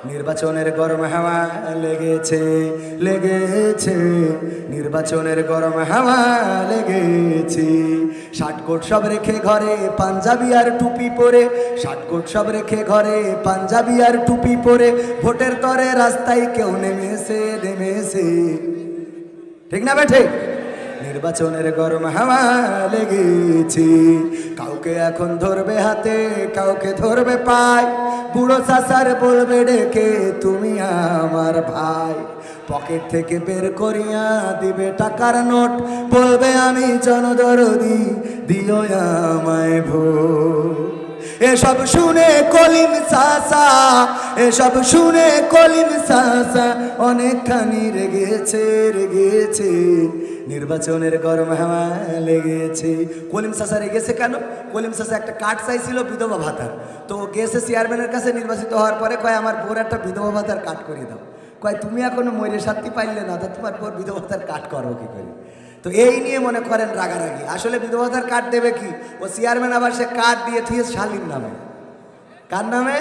নির্বাচনের গরম হাওয়া লেগেছে লেগেছে, নির্বাচনের গরম হাওয়া লেগেছে। শার্টকোট সব রেখে ঘরে পাঞ্জাবি আর টুপি পরে, শার্টকোট সব রেখে ঘরে পাঞ্জাবি আর টুপি পরে, ভোটের তরে রাস্তায় কেউ নেমেছে নেমেছে, ঠিক না বেঠে? নির্বাচনের গরম হাওয়া লেগেছে। কাউকে এখন ধরবে হাতে, কাউকে ধরবে পায়, বুড়ো চাচার বলবে ডেকে তুমি আমার ভাই। পকেট থেকে বের করিয়া দিবে টাকার নোট, বলবে আমি জনদরদি, দিও আমায় ভোট। এসব শুনে কলিম চাচা, এসব শুনে কলিম চাচা অনেকখানি রেগেছে রেগেছে। নির্বাচনের গরম হাওয়া লেগেছে। কলিম চাচা রেগেছে কেন? কলিম চাচা একটা কার্ড চাইছিল বিধবা ভাতার, তো গেছে চেয়ারম্যানের কাছে নির্বাচিত হওয়ার পরে কয় আমার বোর একটা বিধবা ভাতার কার্ড করে দাও। কয় তুমি এখনো ময়ূরে শান্তি পাইলে না, তো তোমার বোর বিধবা ভাতার কার্ড করবো কি করে? তো এই নিয়ে মনে করেন রাগারাগি। আসলে বিধবা ভাতার কার্ড দেবে কি? ও চেয়ারম্যান আবার সে কার্ড দিয়ে ঠিক শালীর নামে। কার নামে?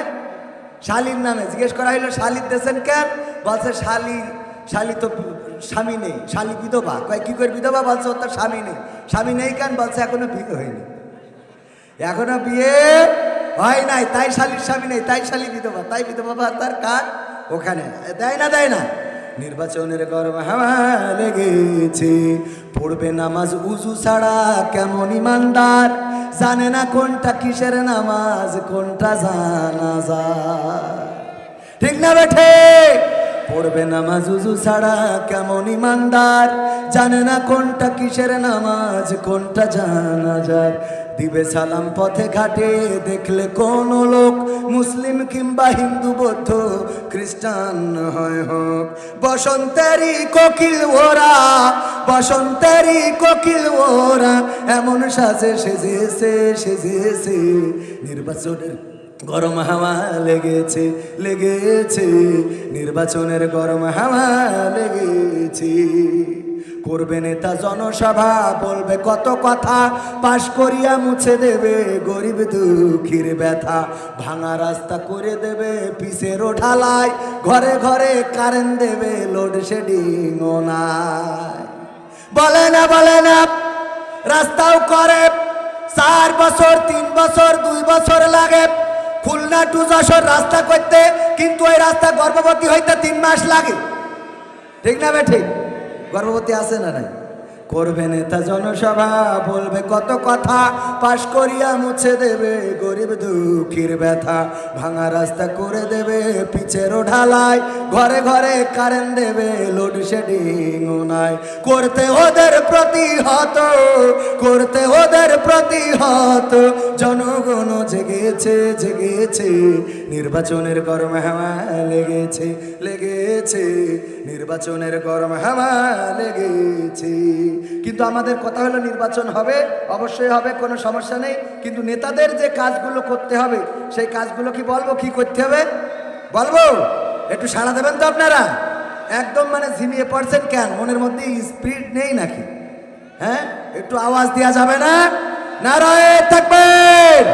শালীর নামে। জিজ্ঞেস করা হইলো শালীর দেশেন কেন? বলছে শালী, শালী তো স্বামী নেই, শালী বিধবা। কয় কি করে বিধবা? বলছে ওর তার স্বামী নেই। স্বামী নেই কেন? বলছে এখনো বিয়ে হয়নি, এখনো বিয়ে হয় নাই, তাই শালীর স্বামী নেই, তাই শালী বিধবা, তাই বিধবা ভাতার কার্ড ওখানে দেয় না, দেয় না। নির্বাচনের গরম হাওয়া লেগেছে। পড়বে নামাজ উজু ছাড়া কেমন ইমানদার, জানে না কোনটা কিসের নামাজ কোনটা জানাজা, ঠিক না বেঠে? পড়বে নামাজ উজু ছাড়া কেমন ইমানদার, জানে না কোনটা কিসের নামাজ কোনটা জানাজার। দিবে সালাম পথে ঘাটে দেখলে কোন লোক, মুসলিম কিংবা হিন্দু বৌদ্ধ খ্রিস্টান হয় হোক। বসন্তেরই কোকিল ওরা, বসন্তেরই কোকিল ওরা, এমন সাজে সেজেছে সেজেছে। নির্বাচনের গরম হাওয়া লেগেছে লেগেছে, নির্বাচনের গরম হাওয়া লেগেছে। করবে নেতা জনসভা, বলবে কত কথা, পাশ করিয়া মুছে দেবে গরিব দুঃখীর ব্যথা। ভাঙা রাস্তা করে দেবে পিসের ঢালাই, ঘরে ঘরে কারেন্ট দেবে লোডশেডিং ও নাই। বলে না বলে না, রাস্তাও করে 4 বছর 3 বছর 2 বছর লাগে খুলনা টু যশোর রাস্তা করতে, কিন্তু ওই রাস্তা গর্ভবতী হইতে 3 মাস লাগে, ঠিক না বে ঠিক? গর্ভবতী আছে না নাই? করবে নেতা জনসভা, বলবে কত কথা, পাশ করিয়া মুছে দেবে গরিব দুঃখীর ব্যথা। ভাঙা রাস্তা করে দেবে পিচের ঢালাই, ঘরে ঘরে কারেন্ট দেবে লোডশেডিং ও নাই। করতে ওদের প্রতিহত, করতে ওদের প্রতিহত, জনগণ জেগেছে জেগেছে। নির্বাচনের গরম হাওয়া লেগেছে লেগেছে, নির্বাচনের গরম হাওয়া লেগেছে। কিন্তু আমাদের কথা হলো নির্বাচন হবে, অবশ্যই হবে, কোনো সমস্যা নেই, কিন্তু নেতাদের যে কাজগুলো করতে হবে সেই কাজগুলো কি বলবো, কি করতে হবে বলবো? একটু সাড়া দেবেন তো আপনারা? একদম মানে ঝিমিয়ে পড়ছেন কেন? মনের মধ্যে স্পিরিট নেই নাকি? হ্যাঁ, একটু আওয়াজ দেওয়া যাবে না? নারায়ে তাকবীর।